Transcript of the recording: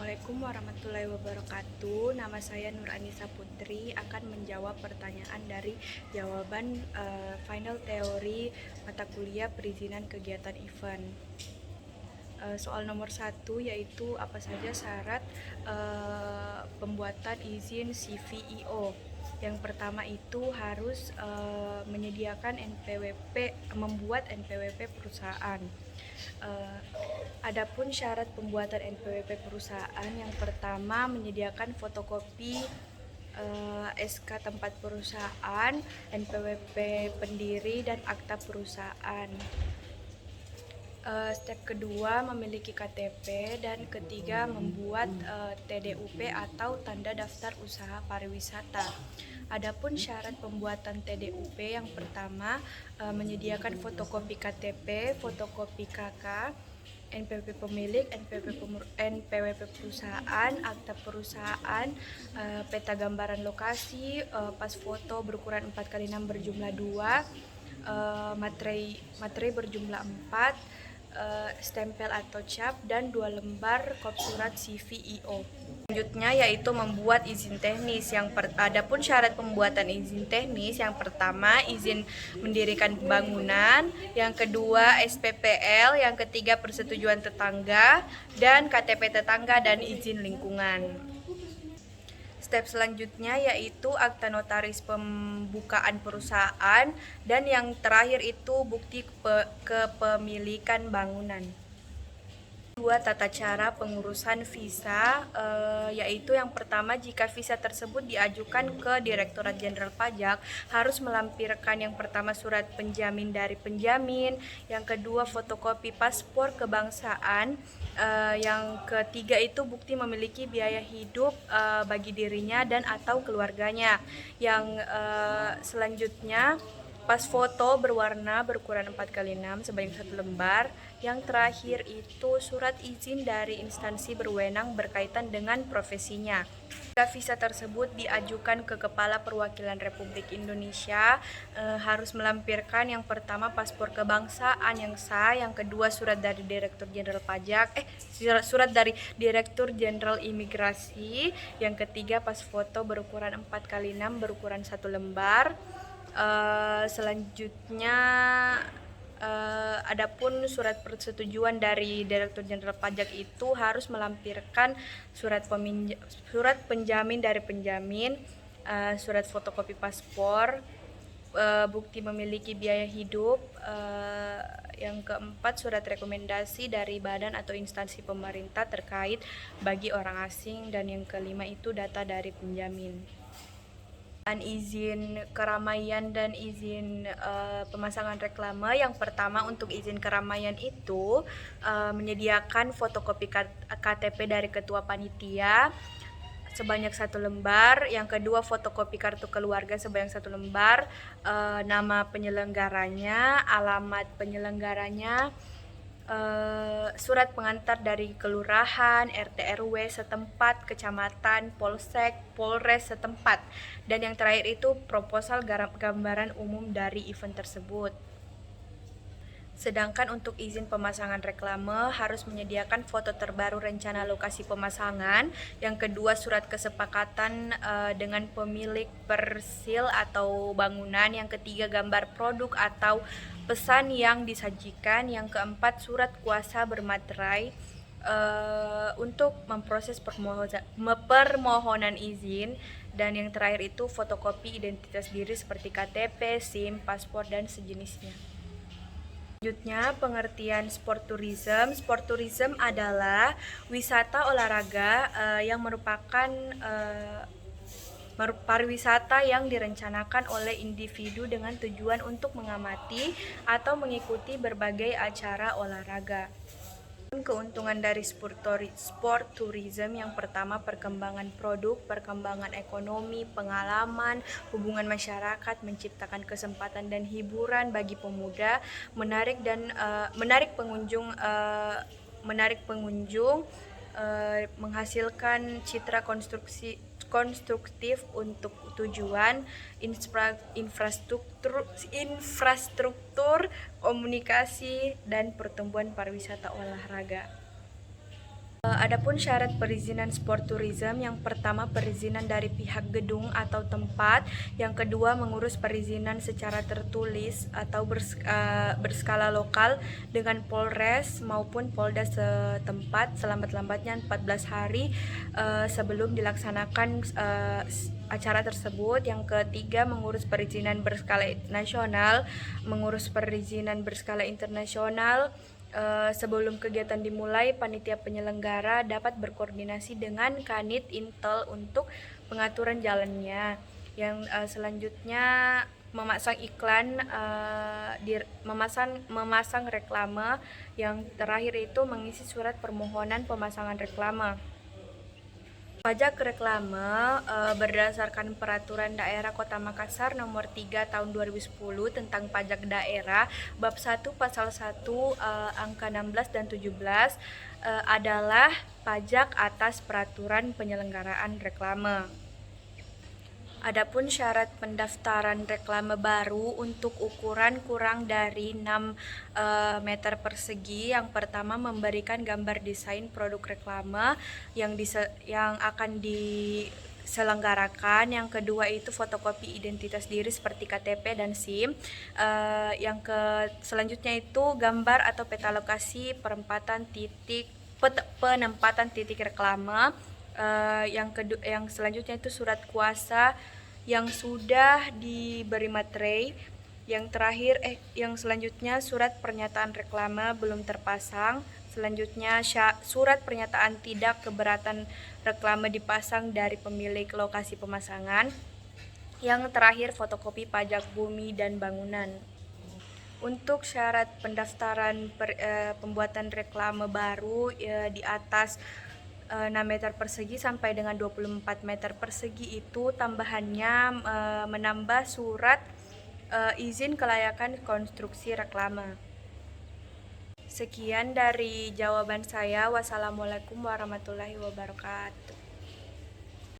Assalamualaikum warahmatullahi wabarakatuh. Nama saya Nur Anissa Putri akan menjawab pertanyaan dari jawaban final teori mata kuliah perizinan kegiatan event. Soal nomor 1 yaitu apa saja syarat pembuatan izin CVIO. Yang pertama itu harus menyediakan membuat NPWP perusahaan. Adapun syarat pembuatan NPWP perusahaan, yang pertama menyediakan fotokopi SK tempat perusahaan, NPWP pendiri, dan akta perusahaan. Step kedua memiliki KTP, dan ketiga membuat TDUP atau tanda daftar usaha pariwisata. Adapun syarat pembuatan TDUP, yang pertama menyediakan fotokopi KTP, fotokopi KK, NPWP pemilik, NPWP perusahaan, akta perusahaan, peta gambaran lokasi, pas foto berukuran 4x6 berjumlah 2, materai berjumlah 4, stempel atau cap, dan 2 lembar kop surat CVIO. Selanjutnya yaitu membuat izin teknis. Adapun syarat pembuatan izin teknis, yang pertama izin mendirikan bangunan, yang kedua SPPL, yang ketiga persetujuan tetangga dan KTP tetangga, dan izin lingkungan. Step selanjutnya yaitu akta notaris pembukaan perusahaan, dan yang terakhir itu bukti kepemilikan bangunan. Tata cara pengurusan visa, yaitu yang pertama, jika visa tersebut diajukan ke Direktorat Jenderal Pajak, harus melampirkan yang pertama surat penjamin dari penjamin, yang kedua fotokopi paspor kebangsaan, yang ketiga itu bukti memiliki biaya hidup bagi dirinya dan atau keluarganya. Yang selanjutnya pas foto berwarna berukuran 4x6 sebanyak 1 lembar. Yang terakhir itu surat izin dari instansi berwenang berkaitan dengan profesinya. Jika visa tersebut diajukan ke Kepala Perwakilan Republik Indonesia, harus melampirkan yang pertama paspor kebangsaan yang sah, yang kedua surat dari Direktur Jenderal Pajak, surat dari Direktur Jenderal Imigrasi, yang ketiga pas foto berukuran 4x6 berukuran 1 lembar. Selanjutnya adapun surat persetujuan dari Direktur Jenderal Pajak itu harus melampirkan surat penjamin dari penjamin, surat fotokopi paspor, bukti memiliki biaya hidup, yang keempat surat rekomendasi dari badan atau instansi pemerintah terkait bagi orang asing, dan yang kelima itu data dari penjamin. Izin keramaian dan izin pemasangan reklame. Yang pertama untuk izin keramaian itu menyediakan fotokopi KTP dari ketua panitia sebanyak 1 lembar, yang kedua fotokopi kartu keluarga sebanyak 1 lembar, nama penyelenggaranya, alamat penyelenggaranya, surat pengantar dari kelurahan, RT RW setempat, kecamatan, polsek, polres setempat, dan yang terakhir itu proposal gambaran umum dari event tersebut. Sedangkan untuk izin pemasangan reklame harus menyediakan foto terbaru rencana lokasi pemasangan, yang kedua surat kesepakatan dengan pemilik persil atau bangunan, yang ketiga gambar produk atau pesan yang disajikan, yang keempat surat kuasa bermaterai untuk memproses permohonan izin, dan yang terakhir itu fotokopi identitas diri seperti KTP, SIM, paspor, dan sejenisnya. Selanjutnya, pengertian sport tourism. Sport tourism adalah wisata olahraga yang merupakan pariwisata yang direncanakan oleh individu dengan tujuan untuk mengamati atau mengikuti berbagai acara olahraga. Keuntungan dari sport tourism, yang pertama perkembangan produk, perkembangan ekonomi, pengalaman, hubungan masyarakat, menciptakan kesempatan dan hiburan bagi pemuda, menarik pengunjung, menghasilkan citra konstruktif untuk tujuan, infrastruktur, komunikasi, dan pertumbuhan pariwisata olahraga. Adapun syarat perizinan sport tourism, yang pertama perizinan dari pihak gedung atau tempat, yang kedua mengurus perizinan secara tertulis atau berskala lokal dengan Polres maupun Polda setempat selambat-lambatnya 14 hari sebelum dilaksanakan acara tersebut. Yang ketiga mengurus perizinan berskala nasional, mengurus perizinan berskala internasional. Sebelum kegiatan dimulai, panitia penyelenggara dapat berkoordinasi dengan Kanit Intel untuk pengaturan jalannya. Yang selanjutnya memasang iklan, memasang reklame. Yang terakhir itu mengisi surat permohonan pemasangan reklame. Pajak reklame berdasarkan Peraturan Daerah Kota Makassar Nomor 3 Tahun 2010 tentang pajak daerah, Bab 1 Pasal 1 Angka 16 dan 17 adalah pajak atas peraturan penyelenggaraan reklame. Adapun syarat pendaftaran reklame baru untuk ukuran kurang dari 6 meter persegi, yang pertama memberikan gambar desain produk reklame yang akan diselenggarakan. Yang kedua itu fotokopi identitas diri seperti KTP dan SIM. Selanjutnya itu gambar atau peta lokasi penempatan titik reklame. Yang selanjutnya itu surat kuasa yang sudah diberi materai. Yang selanjutnya surat pernyataan reklame belum terpasang. Selanjutnya surat pernyataan tidak keberatan reklame dipasang dari pemilik lokasi pemasangan. Yang terakhir fotokopi pajak bumi dan bangunan. Untuk syarat pendaftaran pembuatan reklame baru di atas 6 meter persegi sampai dengan 24 meter persegi itu tambahannya menambah surat izin kelayakan konstruksi reklame. Sekian dari jawaban saya. Wassalamualaikum warahmatullahi wabarakatuh.